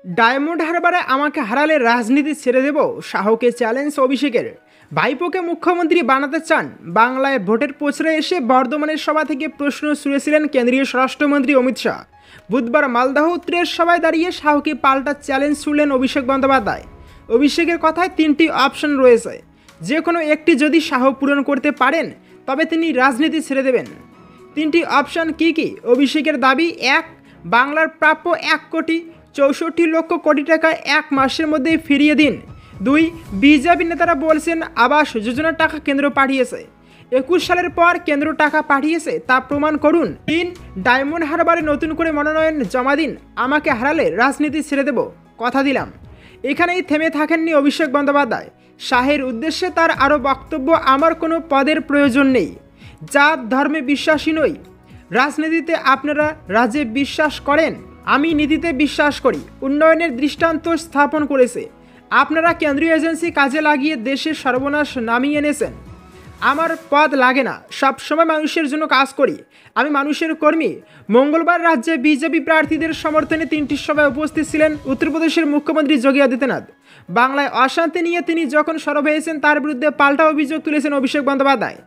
Diamond হারবারে আমাকে হারালে রাজনীতি ছেড়ে দেব, শাহকে চ্যালেঞ্জ অভিষেকের। ভাইপোকে মুখ্যমন্ত্রী বানাতে চান। বাংলায় ভোটের প্রচারে এসে বর্ধমানের সভা থেকে প্রশ্ন ছুড়েছিলেন কেন্দ্রীয় স্বরাষ্ট্রমন্ত্রী অমিত শাহ। বুধবার মালদহ উত্তরের সভায় দাঁড়িয়ে শাহকে পাল্টা চ্যালেঞ্জ ছুড়লেন অভিষেক বন্দ্যোপাধ্যায়। অভিষেকের কথায় 3টি অপশন রয়েছে, যে কোনো একটি যদি শাহ পূরণ করতে পারেন তবে তিনি রাজনীতি ছেড়ে দেবেন। 3টি অপশন কি কি? অভিষেকের দাবি: 1. বাংলার প্রাপ্য 1,64,00,00,000 টাকা 1 মাসের মধ্যে ফিরিয়ে দিন। 2. বিজেপি নেতারা বলছেন আবাস যোজনার টাকা কেন্দ্র পাঠিয়েছে, 21 সালের পর কেন্দ্র টাকা পাঠিয়েছে তা প্রমাণ করুন। 3. ডায়মন্ড হারবারে নতুন করে মনোনয়ন জমা দিন, আমাকে হারালে রাজনীতি ছেড়ে দেব, কথা দিলাম। এখানেই থেমে থাকেননি অভিষেক বন্দ্যোপাধ্যায়। শাহের উদ্দেশ্যে তার আরও বক্তব্য: আমার কোনো পদের প্রয়োজন নেই, জাত ধর্মে বিশ্বাসী নই। রাজনীতিতে আপনারা রাজে বিশ্বাস করেন, আমি নীতিতে বিশ্বাস করি। উন্নয়নের দৃষ্টান্ত স্থাপন করেছে, আপনারা কেন্দ্রীয় এজেন্সি কাজে লাগিয়ে দেশের সর্বনাশ নামিয়ে এনেছেন। আমার পদ লাগে না, সবসময় মানুষের জন্য কাজ করি, আমি মানুষের কর্মী। মঙ্গলবার রাজ্যে বিজেপি প্রার্থীদের সমর্থনে 3টি সভায় উপস্থিত ছিলেন উত্তরপ্রদেশের মুখ্যমন্ত্রী যোগী আদিত্যনাথ। বাংলায় অশান্তি নিয়ে তিনি যখন সরব হয়েছেন তার বিরুদ্ধে পাল্টা অভিযোগ তুলেছেন অভিষেক বন্দ্যোপাধ্যায়।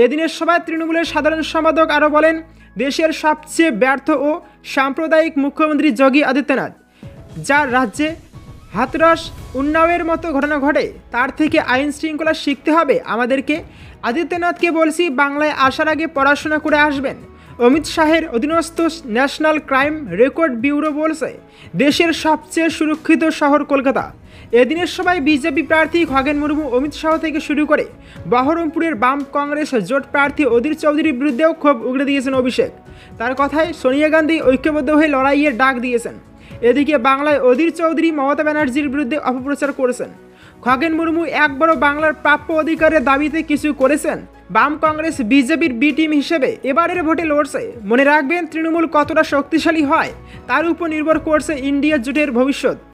এদিনের সভায় তৃণমূলের সাধারণ সম্পাদক আরও বলেন, দেশের সবচেয়ে ব্যর্থ ও সাম্প্রদায়িক মুখ্যমন্ত্রী যোগী আদিত্যনাথ, যার রাজ্যে হাতরস উন্নাওয়ের মতো ঘটনা ঘটে, তার থেকে আইন শৃঙ্খলা শিখতে হবে আমাদেরকে। আদিত্যনাথকে বলছি, বাংলায় আসার আগে পড়াশোনা করে আসবেন। অমিত শাহের অধীনস্থ ন্যাশনাল ক্রাইম রেকর্ড ব্যুরো বলছে দেশের সবচেয়ে সুরক্ষিত শহর কলকাতা। এদিনের সভায় বিজেপি প্রার্থী খগেন মুর্মু, অমিত শাহ থেকে শুরু করে বহরমপুরের বাম কংগ্রেস জোট প্রার্থী অধীর চৌধুরীর বিরুদ্ধেও ক্ষোভ উগড়ে দিয়েছেন অভিষেক। তার কথায় সোনিয়া গান্ধী ঐক্যবদ্ধ হয়ে লড়াইয়ের ডাক দিয়েছেন। এদিকে বাংলায় অধীর চৌধুরী মমতা ব্যানার্জির বিরুদ্ধে অপপ্রচার করেছেন। খগেন মুর্মু একবারও বাংলার প্রাপ্য অধিকারের দাবিতে কিছু করেছেন? বাম কংগ্রেস বিজেপির বি টিম হিসেবে এবারের ভোটে লড়ছে। মনে রাখবেন, তৃণমূল কতটা শক্তিশালী হয় তার উপর নির্ভর করছে ইন্ডিয়া জোটের ভবিষ্যৎ।